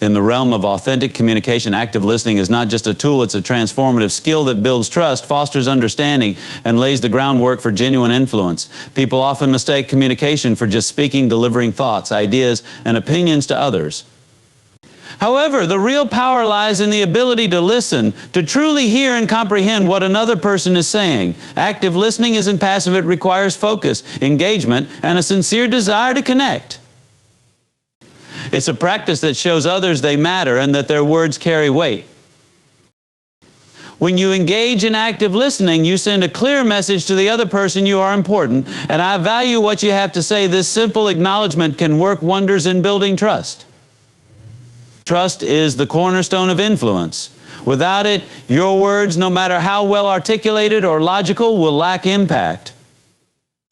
In the realm of authentic communication, active listening is not just a tool, it's a transformative skill that builds trust, fosters understanding, and lays the groundwork for genuine influence. People often mistake communication for just speaking, delivering thoughts, ideas, and opinions to others. However, the real power lies in the ability to listen, to truly hear and comprehend what another person is saying. Active listening isn't passive, it requires focus, engagement, and a sincere desire to connect. It's a practice that shows others they matter and that their words carry weight. When you engage in active listening, you send a clear message to the other person you are important, and I value what you have to say. This simple acknowledgement can work wonders in building trust. Trust is the cornerstone of influence. Without it, your words, no matter how well articulated or logical, will lack impact.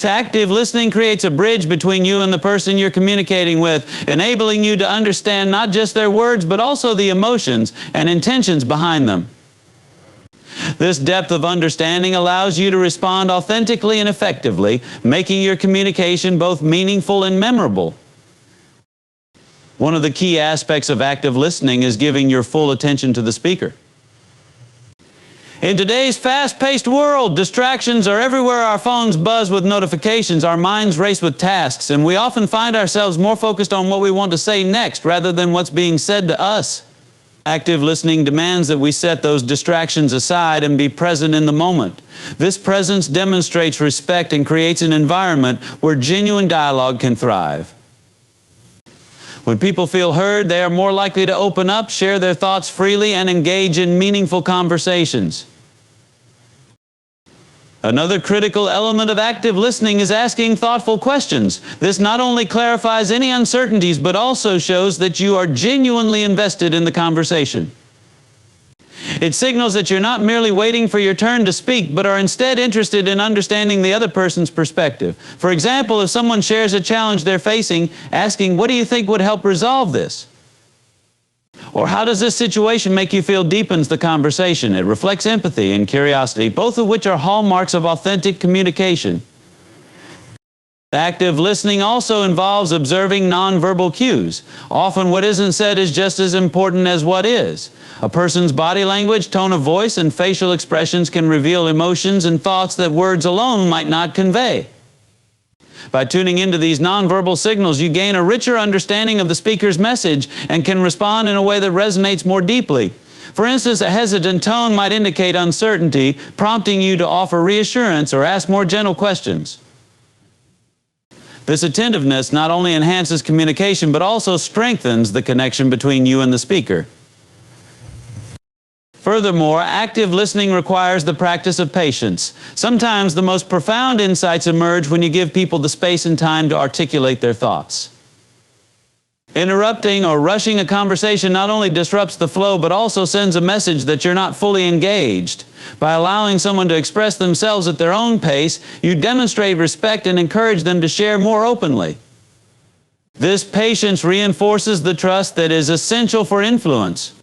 Active listening creates a bridge between you and the person you're communicating with, enabling you to understand not just their words, but also the emotions and intentions behind them. This depth of understanding allows you to respond authentically and effectively, making your communication both meaningful and memorable. One of the key aspects of active listening is giving your full attention to the speaker. In today's fast-paced world, distractions are everywhere. Our phones buzz with notifications, our minds race with tasks, and we often find ourselves more focused on what we want to say next rather than what's being said to us. Active listening demands that we set those distractions aside and be present in the moment. This presence demonstrates respect and creates an environment where genuine dialogue can thrive. When people feel heard, they are more likely to open up, share their thoughts freely, and engage in meaningful conversations. Another critical element of active listening is asking thoughtful questions. This not only clarifies any uncertainties, but also shows that you are genuinely invested in the conversation. It signals that you're not merely waiting for your turn to speak, but are instead interested in understanding the other person's perspective. For example, if someone shares a challenge they're facing, asking, "What do you think would help resolve this?" Or, "How does this situation make you feel?" deepens the conversation. It reflects empathy and curiosity, both of which are hallmarks of authentic communication. Active listening also involves observing nonverbal cues. Often what isn't said is just as important as what is. A person's body language, tone of voice, and facial expressions can reveal emotions and thoughts that words alone might not convey. By tuning into these nonverbal signals, you gain a richer understanding of the speaker's message and can respond in a way that resonates more deeply. For instance, a hesitant tone might indicate uncertainty, prompting you to offer reassurance or ask more gentle questions. This attentiveness not only enhances communication, but also strengthens the connection between you and the speaker. Furthermore, active listening requires the practice of patience. Sometimes the most profound insights emerge when you give people the space and time to articulate their thoughts. Interrupting or rushing a conversation not only disrupts the flow, but also sends a message that you're not fully engaged. By allowing someone to express themselves at their own pace, you demonstrate respect and encourage them to share more openly. This patience reinforces the trust that is essential for influence.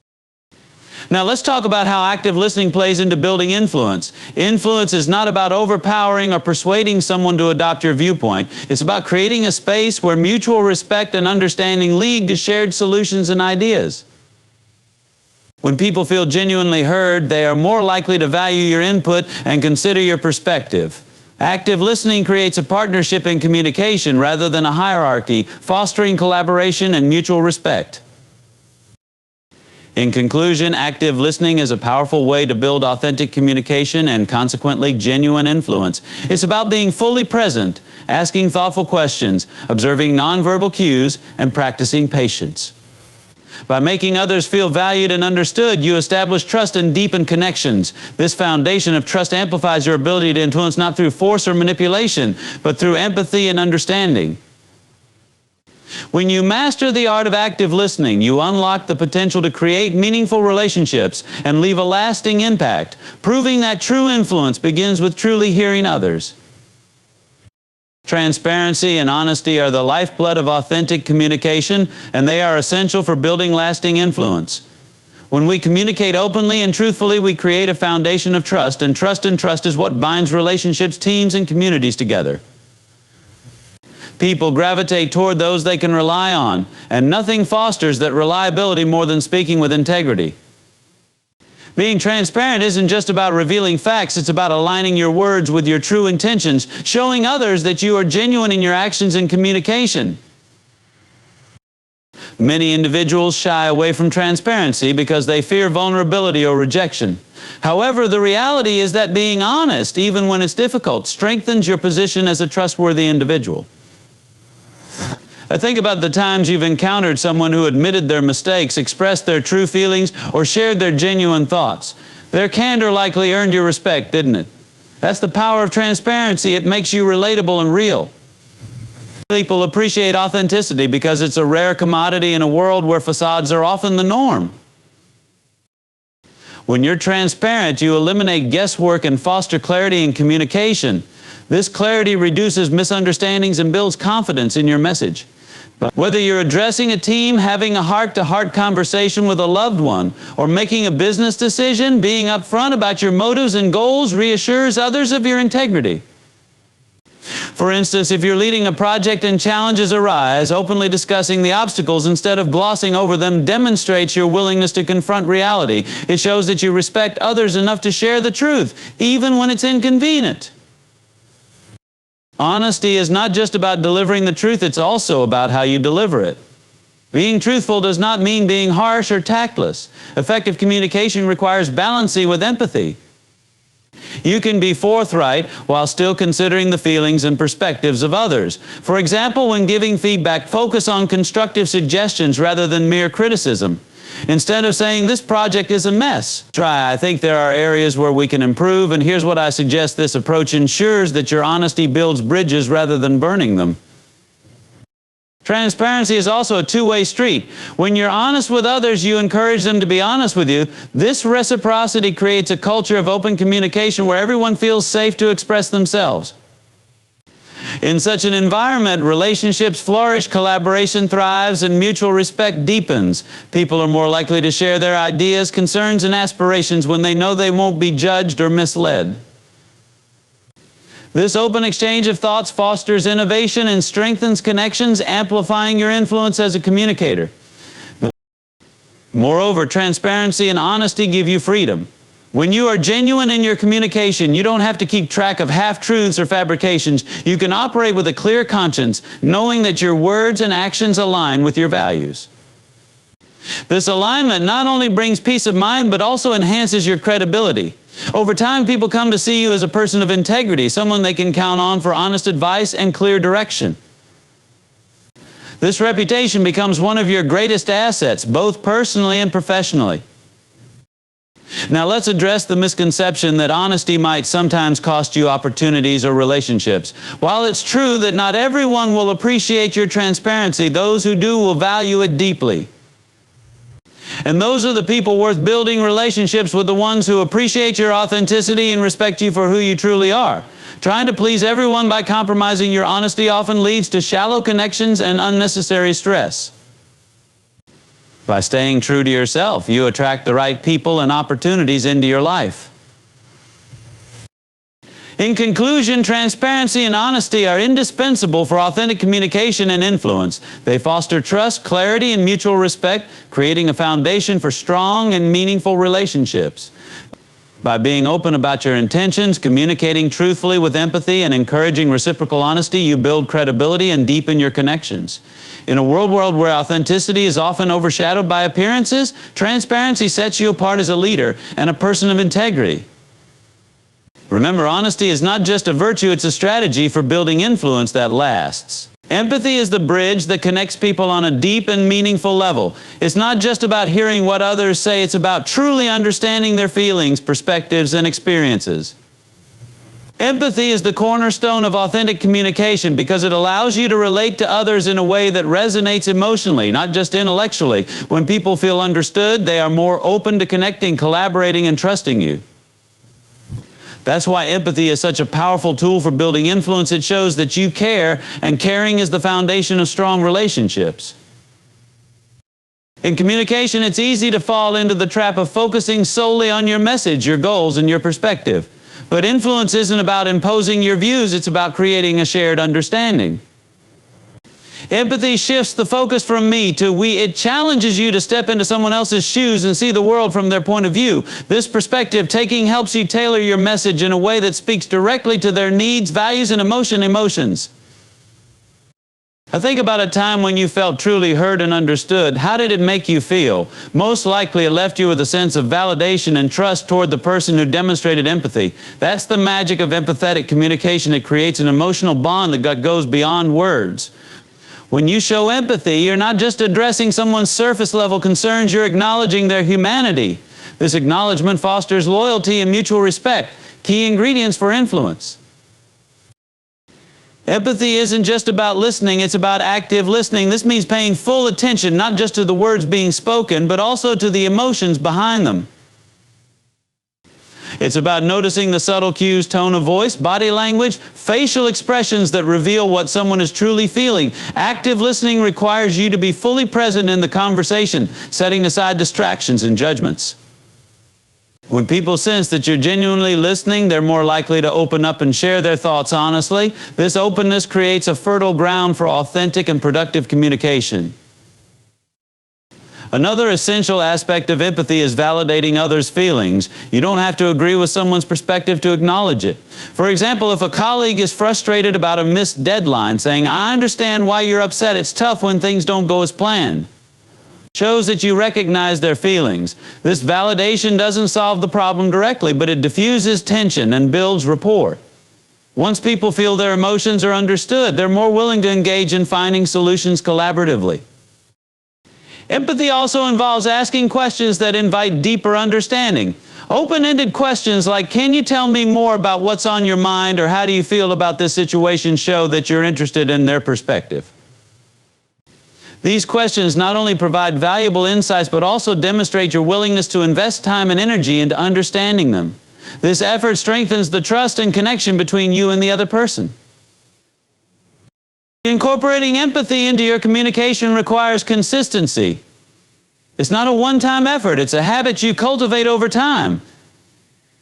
Now let's talk about how active listening plays into building influence. Influence is not about overpowering or persuading someone to adopt your viewpoint. It's about creating a space where mutual respect and understanding lead to shared solutions and ideas. When people feel genuinely heard, they are more likely to value your input and consider your perspective. Active listening creates a partnership in communication rather than a hierarchy, fostering collaboration and mutual respect. In conclusion, active listening is a powerful way to build authentic communication and consequently genuine influence. It's about being fully present, asking thoughtful questions, observing nonverbal cues, and practicing patience. By making others feel valued and understood, you establish trust and deepen connections. This foundation of trust amplifies your ability to influence not through force or manipulation, but through empathy and understanding. When you master the art of active listening, you unlock the potential to create meaningful relationships and leave a lasting impact, proving that true influence begins with truly hearing others. Transparency and honesty are the lifeblood of authentic communication, and they are essential for building lasting influence. When we communicate openly and truthfully, we create a foundation of trust, and trust is what binds relationships, teams, and communities together. People gravitate toward those they can rely on, and nothing fosters that reliability more than speaking with integrity. Being transparent isn't just about revealing facts, it's about aligning your words with your true intentions, showing others that you are genuine in your actions and communication. Many individuals shy away from transparency because they fear vulnerability or rejection. However, the reality is that being honest, even when it's difficult, strengthens your position as a trustworthy individual. Think about the times you've encountered someone who admitted their mistakes, expressed their true feelings, or shared their genuine thoughts. Their candor likely earned your respect, didn't it? That's the power of transparency. It makes you relatable and real. People appreciate authenticity because it's a rare commodity in a world where facades are often the norm. When you're transparent, you eliminate guesswork and foster clarity in communication. This clarity reduces misunderstandings and builds confidence in your message. Whether you're addressing a team, having a heart-to-heart conversation with a loved one, or making a business decision, being upfront about your motives and goals reassures others of your integrity. For instance, if you're leading a project and challenges arise, openly discussing the obstacles instead of glossing over them demonstrates your willingness to confront reality. It shows that you respect others enough to share the truth, even when it's inconvenient. Honesty is not just about delivering the truth, it's also about how you deliver it. Being truthful does not mean being harsh or tactless. Effective communication requires balancing with empathy. You can be forthright while still considering the feelings and perspectives of others. For example, when giving feedback, focus on constructive suggestions rather than mere criticism. Instead of saying, "This project is a mess," try, "I think there are areas where we can improve, and here's what I suggest." This approach ensures that your honesty builds bridges rather than burning them. Transparency is also a two-way street. When you're honest with others, you encourage them to be honest with you. This reciprocity creates a culture of open communication where everyone feels safe to express themselves. In such an environment, relationships flourish, collaboration thrives, and mutual respect deepens. People are more likely to share their ideas, concerns, and aspirations when they know they won't be judged or misled. This open exchange of thoughts fosters innovation and strengthens connections, amplifying your influence as a communicator. Moreover, transparency and honesty give you freedom. When you are genuine in your communication, you don't have to keep track of half-truths or fabrications. You can operate with a clear conscience, knowing that your words and actions align with your values. This alignment not only brings peace of mind, but also enhances your credibility. Over time, people come to see you as a person of integrity, someone they can count on for honest advice and clear direction. This reputation becomes one of your greatest assets, both personally and professionally. Now let's address the misconception that honesty might sometimes cost you opportunities or relationships. While it's true that not everyone will appreciate your transparency, those who do will value it deeply. And those are the people worth building relationships with, the ones who appreciate your authenticity and respect you for who you truly are. Trying to please everyone by compromising your honesty often leads to shallow connections and unnecessary stress. By staying true to yourself, you attract the right people and opportunities into your life. In conclusion, transparency and honesty are indispensable for authentic communication and influence. They foster trust, clarity, and mutual respect, creating a foundation for strong and meaningful relationships. By being open about your intentions, communicating truthfully with empathy, and encouraging reciprocal honesty, you build credibility and deepen your connections. In a world where authenticity is often overshadowed by appearances, transparency sets you apart as a leader and a person of integrity. Remember, honesty is not just a virtue, it's a strategy for building influence that lasts. Empathy is the bridge that connects people on a deep and meaningful level. It's not just about hearing what others say, it's about truly understanding their feelings, perspectives, and experiences. Empathy is the cornerstone of authentic communication because it allows you to relate to others in a way that resonates emotionally, not just intellectually. When people feel understood, they are more open to connecting, collaborating, and trusting you. That's why empathy is such a powerful tool for building influence. It shows that you care, and caring is the foundation of strong relationships. In communication, it's easy to fall into the trap of focusing solely on your message, your goals, and your perspective. But influence isn't about imposing your views, it's about creating a shared understanding. Empathy shifts the focus from me to we. It challenges you to step into someone else's shoes and see the world from their point of view. This perspective taking helps you tailor your message in a way that speaks directly to their needs, values, and emotions. Now think about a time when you felt truly heard and understood. How did it make you feel? Most likely it left you with a sense of validation and trust toward the person who demonstrated empathy. That's the magic of empathetic communication. It creates an emotional bond that goes beyond words. When you show empathy, you're not just addressing someone's surface-level concerns, you're acknowledging their humanity. This acknowledgement fosters loyalty and mutual respect, key ingredients for influence. Empathy isn't just about listening, it's about active listening. This means paying full attention, not just to the words being spoken, but also to the emotions behind them. It's about noticing the subtle cues, tone of voice, body language, facial expressions that reveal what someone is truly feeling. Active listening requires you to be fully present in the conversation, setting aside distractions and judgments. When people sense that you're genuinely listening, they're more likely to open up and share their thoughts honestly. This openness creates a fertile ground for authentic and productive communication. Another essential aspect of empathy is validating others' feelings. You don't have to agree with someone's perspective to acknowledge it. For example, if a colleague is frustrated about a missed deadline, saying, "I understand why you're upset. It's tough when things don't go as planned," shows that you recognize their feelings. This validation doesn't solve the problem directly, but it diffuses tension and builds rapport. Once people feel their emotions are understood, they're more willing to engage in finding solutions collaboratively. Empathy also involves asking questions that invite deeper understanding. Open-ended questions like, "Can you tell me more about what's on your mind?" or "How do you feel about this situation?" show that you're interested in their perspective. These questions not only provide valuable insights, but also demonstrate your willingness to invest time and energy into understanding them. This effort strengthens the trust and connection between you and the other person. Incorporating empathy into your communication requires consistency. It's not a one-time effort, it's a habit you cultivate over time.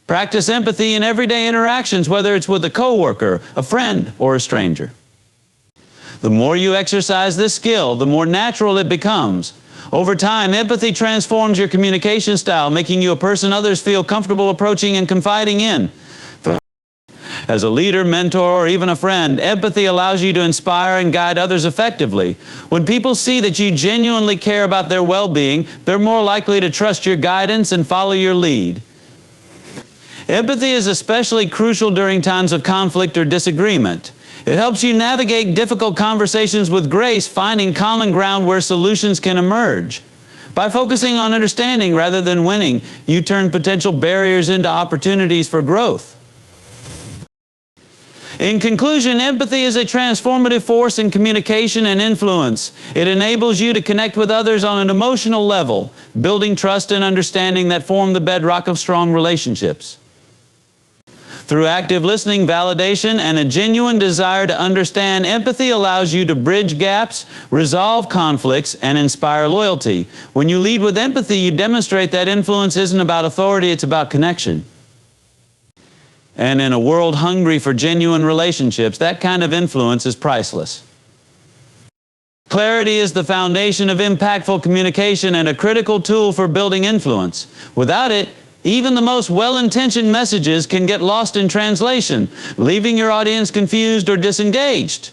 Practice empathy in everyday interactions, whether it's with a coworker, a friend, or a stranger. The more you exercise this skill, the more natural it becomes. Over time, empathy transforms your communication style, making you a person others feel comfortable approaching and confiding in. As a leader, mentor, or even a friend, empathy allows you to inspire and guide others effectively. When people see that you genuinely care about their well-being, they're more likely to trust your guidance and follow your lead. Empathy is especially crucial during times of conflict or disagreement. It helps you navigate difficult conversations with grace, finding common ground where solutions can emerge. By focusing on understanding rather than winning, you turn potential barriers into opportunities for growth. In conclusion, empathy is a transformative force in communication and influence. It enables you to connect with others on an emotional level, building trust and understanding that form the bedrock of strong relationships. Through active listening, validation, and a genuine desire to understand, empathy allows you to bridge gaps, resolve conflicts, and inspire loyalty. When you lead with empathy, you demonstrate that influence isn't about authority, it's about connection. And in a world hungry for genuine relationships, that kind of influence is priceless. Clarity is the foundation of impactful communication and a critical tool for building influence. Without it, even the most well-intentioned messages can get lost in translation, leaving your audience confused or disengaged.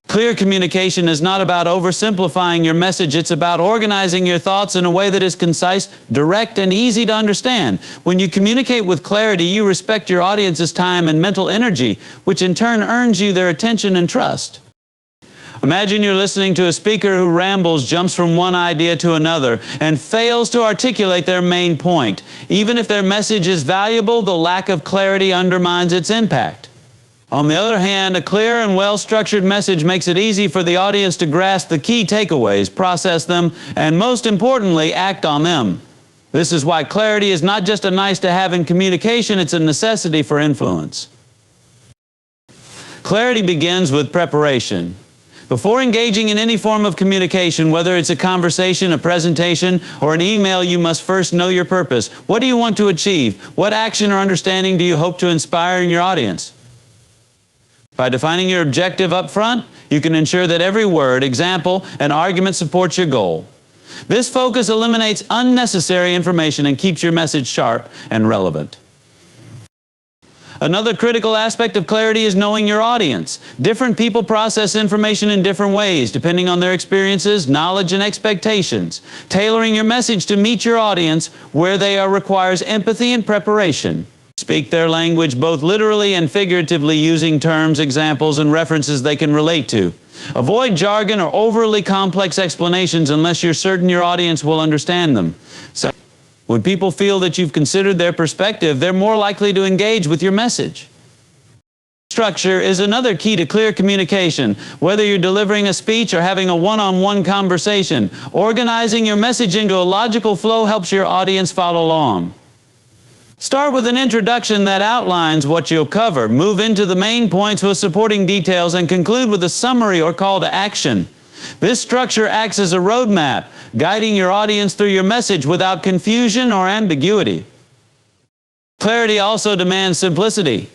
Clear communication is not about oversimplifying your message, it's about organizing your thoughts in a way that is concise, direct, and easy to understand. When you communicate with clarity, you respect your audience's time and mental energy, which in turn earns you their attention and trust. Imagine you're listening to a speaker who rambles, jumps from one idea to another, and fails to articulate their main point. Even if their message is valuable, the lack of clarity undermines its impact. On the other hand, a clear and well-structured message makes it easy for the audience to grasp the key takeaways, process them, and most importantly, act on them. This is why clarity is not just a nice-to-have in communication, it's a necessity for influence. Clarity begins with preparation. Before engaging in any form of communication, whether it's a conversation, a presentation, or an email, you must first know your purpose. What do you want to achieve? What action or understanding do you hope to inspire in your audience? By defining your objective up front, you can ensure that every word, example, and argument supports your goal. This focus eliminates unnecessary information and keeps your message sharp and relevant. Another critical aspect of clarity is knowing your audience. Different people process information in different ways, depending on their experiences, knowledge, and expectations. Tailoring your message to meet your audience where they are requires empathy and preparation. Speak their language both literally and figuratively, using terms, examples, and references they can relate to. Avoid jargon or overly complex explanations unless you're certain your audience will understand them. So, when people feel that you've considered their perspective, they're more likely to engage with your message. Structure is another key to clear communication. Whether you're delivering a speech or having a one-on-one conversation, organizing your message into a logical flow helps your audience follow along. Start with an introduction that outlines what you'll cover, move into the main points with supporting details, and conclude with a summary or call to action. This structure acts as a roadmap, guiding your audience through your message without confusion or ambiguity. Clarity also demands simplicity.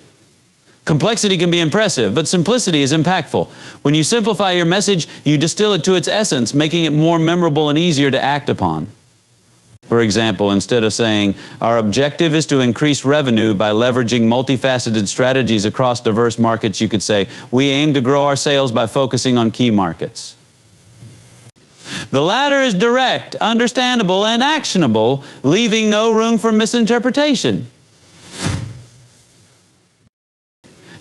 Complexity can be impressive, but simplicity is impactful. When you simplify your message, you distill it to its essence, making it more memorable and easier to act upon. For example, instead of saying, "Our objective is to increase revenue by leveraging multifaceted strategies across diverse markets," you could say, "We aim to grow our sales by focusing on key markets." The latter is direct, understandable, and actionable, leaving no room for misinterpretation.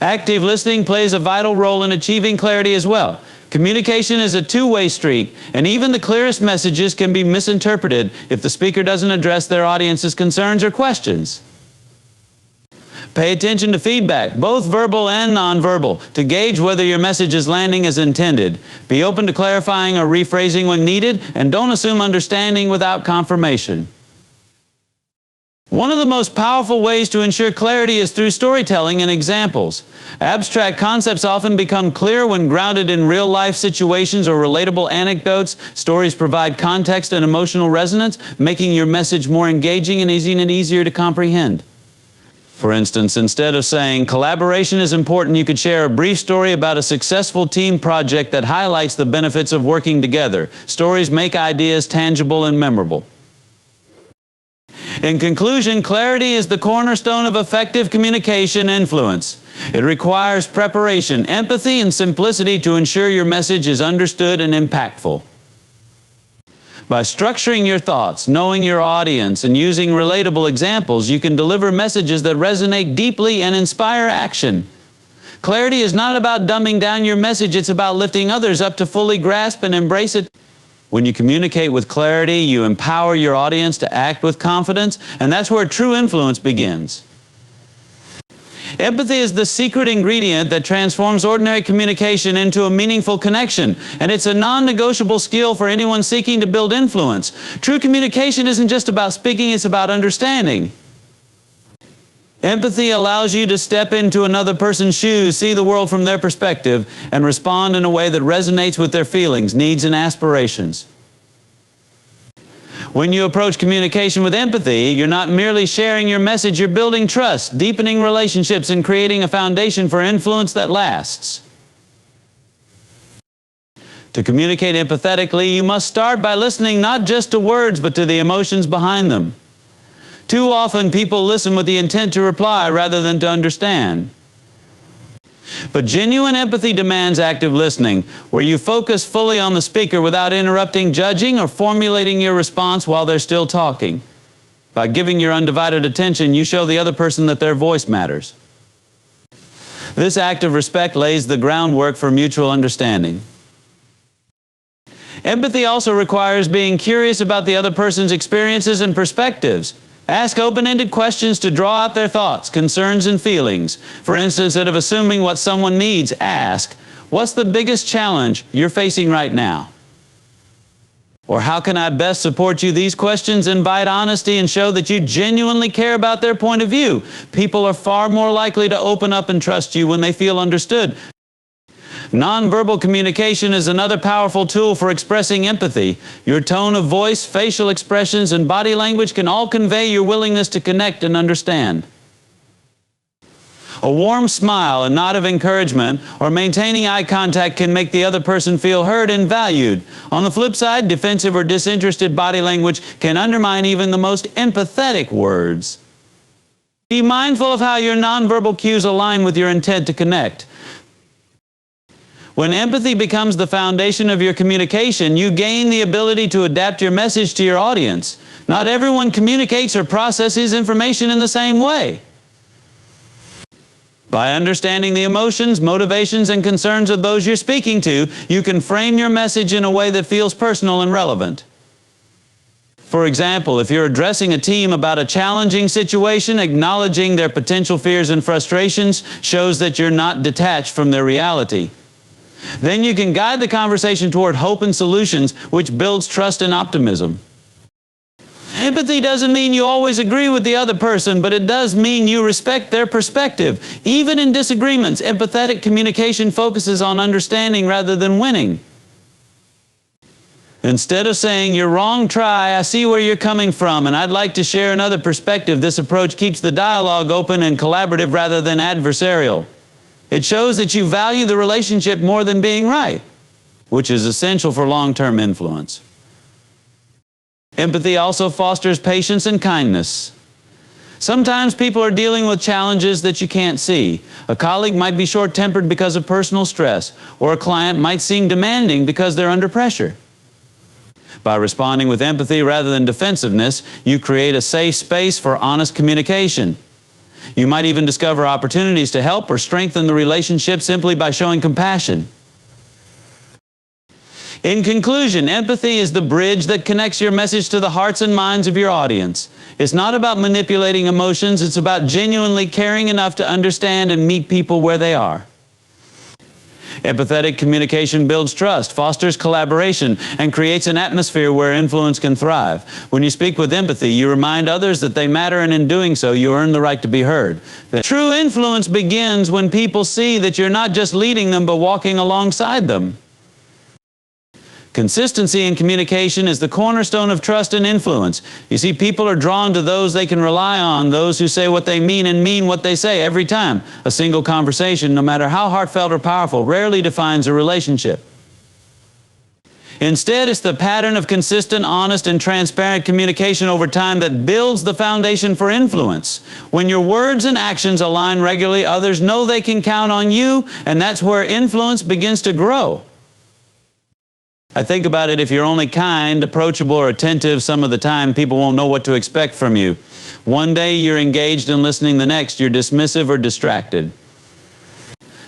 Active listening plays a vital role in achieving clarity as well. Communication is a two-way street, and even the clearest messages can be misinterpreted if the speaker doesn't address their audience's concerns or questions. Pay attention to feedback, both verbal and nonverbal, to gauge whether your message is landing as intended. Be open to clarifying or rephrasing when needed, and don't assume understanding without confirmation. One of the most powerful ways to ensure clarity is through storytelling and examples. Abstract concepts often become clear when grounded in real-life situations or relatable anecdotes. Stories provide context and emotional resonance, making your message more engaging and easier to comprehend. For instance, instead of saying, "Collaboration is important," you could share a brief story about a successful team project that highlights the benefits of working together. Stories make ideas tangible and memorable. In conclusion, clarity is the cornerstone of effective communication influence. It requires preparation, empathy, and simplicity to ensure your message is understood and impactful. By structuring your thoughts, knowing your audience, and using relatable examples, you can deliver messages that resonate deeply and inspire action. Clarity is not about dumbing down your message, it's about lifting others up to fully grasp and embrace it. When you communicate with clarity, you empower your audience to act with confidence, and that's where true influence begins. Empathy is the secret ingredient that transforms ordinary communication into a meaningful connection, and it's a non-negotiable skill for anyone seeking to build influence. True communication isn't just about speaking, it's about understanding. Empathy allows you to step into another person's shoes, see the world from their perspective, and respond in a way that resonates with their feelings, needs, and aspirations. When you approach communication with empathy, you're not merely sharing your message, you're building trust, deepening relationships, and creating a foundation for influence that lasts. To communicate empathetically, you must start by listening not just to words, but to the emotions behind them. Too often, people listen with the intent to reply rather than to understand. But genuine empathy demands active listening, where you focus fully on the speaker without interrupting, judging, or formulating your response while they're still talking. By giving your undivided attention, you show the other person that their voice matters. This act of respect lays the groundwork for mutual understanding. Empathy also requires being curious about the other person's experiences and perspectives. Ask open-ended questions to draw out their thoughts, concerns, and feelings. For instance, instead of assuming what someone needs, ask, "What's the biggest challenge you're facing right now?" Or, "How can I best support you?" These questions invite honesty and show that you genuinely care about their point of view. People are far more likely to open up and trust you when they feel understood. Nonverbal communication is another powerful tool for expressing empathy. Your tone of voice, facial expressions, and body language can all convey your willingness to connect and understand. A warm smile, a nod of encouragement, or maintaining eye contact can make the other person feel heard and valued. On the flip side, defensive or disinterested body language can undermine even the most empathetic words. Be mindful of how your nonverbal cues align with your intent to connect. When empathy becomes the foundation of your communication, you gain the ability to adapt your message to your audience. Not everyone communicates or processes information in the same way. By understanding the emotions, motivations, and concerns of those you're speaking to, you can frame your message in a way that feels personal and relevant. For example, if you're addressing a team about a challenging situation, acknowledging their potential fears and frustrations shows that you're not detached from their reality. Then you can guide the conversation toward hope and solutions, which builds trust and optimism. Empathy doesn't mean you always agree with the other person, but it does mean you respect their perspective. Even in disagreements, empathetic communication focuses on understanding rather than winning. Instead of saying, "You're wrong, try, I see where you're coming from, and I'd like to share another perspective," this approach keeps the dialogue open and collaborative rather than adversarial. It shows that you value the relationship more than being right, which is essential for long-term influence. Empathy also fosters patience and kindness. Sometimes people are dealing with challenges that you can't see. A colleague might be short-tempered because of personal stress, or a client might seem demanding because they're under pressure. By responding with empathy rather than defensiveness, you create a safe space for honest communication. You might even discover opportunities to help or strengthen the relationship simply by showing compassion. In conclusion, empathy is the bridge that connects your message to the hearts and minds of your audience. It's not about manipulating emotions, it's about genuinely caring enough to understand and meet people where they are. Empathetic communication builds trust, fosters collaboration, and creates an atmosphere where influence can thrive. When you speak with empathy, you remind others that they matter, and in doing so, you earn the right to be heard. The true influence begins when people see that you're not just leading them, but walking alongside them. Consistency in communication is the cornerstone of trust and influence. You see, people are drawn to those they can rely on, those who say what they mean and mean what they say every time. A single conversation, no matter how heartfelt or powerful, rarely defines a relationship. Instead, it's the pattern of consistent, honest, and transparent communication over time that builds the foundation for influence. When your words and actions align regularly, others know they can count on you, and that's where influence begins to grow. I think about it, if you're only kind, approachable, or attentive some of the time, people won't know what to expect from you. One day you're engaged and listening, the next you're dismissive or distracted.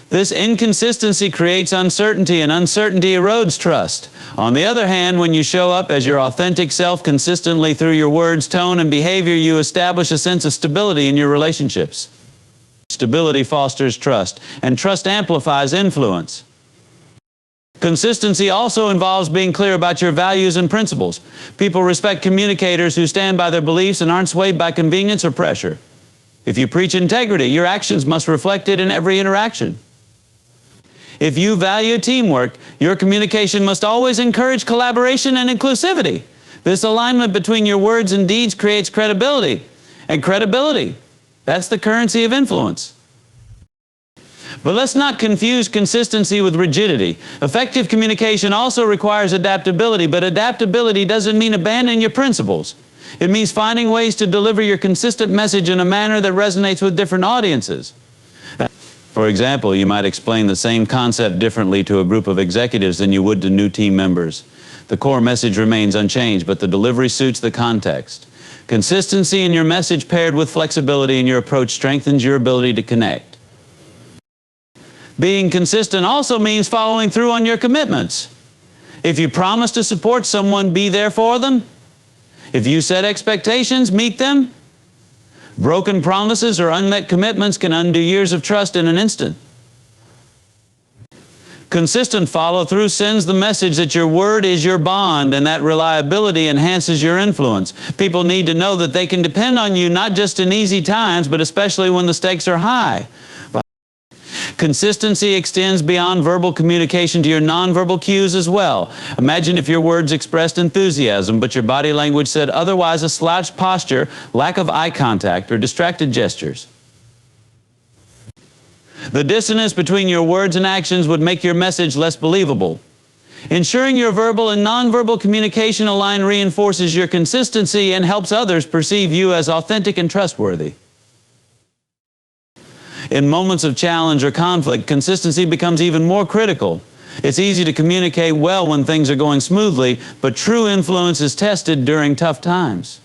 This inconsistency creates uncertainty, and uncertainty erodes trust. On the other hand, when you show up as your authentic self consistently through your words, tone, and behavior, you establish a sense of stability in your relationships. Stability fosters trust, and trust amplifies influence. Consistency also involves being clear about your values and principles. People respect communicators who stand by their beliefs and aren't swayed by convenience or pressure. If you preach integrity, your actions must reflect it in every interaction. If you value teamwork, your communication must always encourage collaboration and inclusivity. This alignment between your words and deeds creates credibility. And credibility, that's the currency of influence. But let's not confuse consistency with rigidity. Effective communication also requires adaptability, but adaptability doesn't mean abandoning your principles. It means finding ways to deliver your consistent message in a manner that resonates with different audiences. For example, you might explain the same concept differently to a group of executives than you would to new team members. The core message remains unchanged, but the delivery suits the context. Consistency in your message paired with flexibility in your approach strengthens your ability to connect. Being consistent also means following through on your commitments. If you promise to support someone, be there for them. If you set expectations, meet them. Broken promises or unmet commitments can undo years of trust in an instant. Consistent follow-through sends the message that your word is your bond, and that reliability enhances your influence. People need to know that they can depend on you not just in easy times, but especially when the stakes are high. Consistency extends beyond verbal communication to your nonverbal cues as well. Imagine if your words expressed enthusiasm, but your body language said otherwise: a slouched posture, lack of eye contact, or distracted gestures. The dissonance between your words and actions would make your message less believable. Ensuring your verbal and nonverbal communication align reinforces your consistency and helps others perceive you as authentic and trustworthy. In moments of challenge or conflict, consistency becomes even more critical. It's easy to communicate well when things are going smoothly, but true influence is tested during tough times.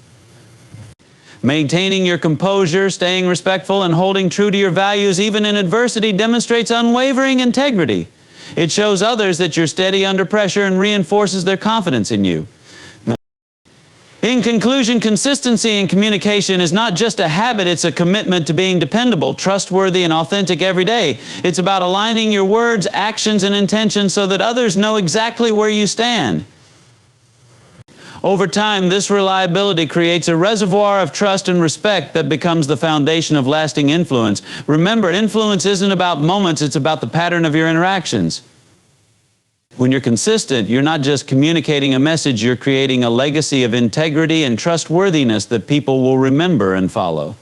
Maintaining your composure, staying respectful, and holding true to your values even in adversity demonstrates unwavering integrity. It shows others that you're steady under pressure and reinforces their confidence in you. In conclusion, consistency in communication is not just a habit, it's a commitment to being dependable, trustworthy, and authentic every day. It's about aligning your words, actions, and intentions so that others know exactly where you stand. Over time, this reliability creates a reservoir of trust and respect that becomes the foundation of lasting influence. Remember, influence isn't about moments, it's about the pattern of your interactions. When you're consistent, you're not just communicating a message, you're creating a legacy of integrity and trustworthiness that people will remember and follow.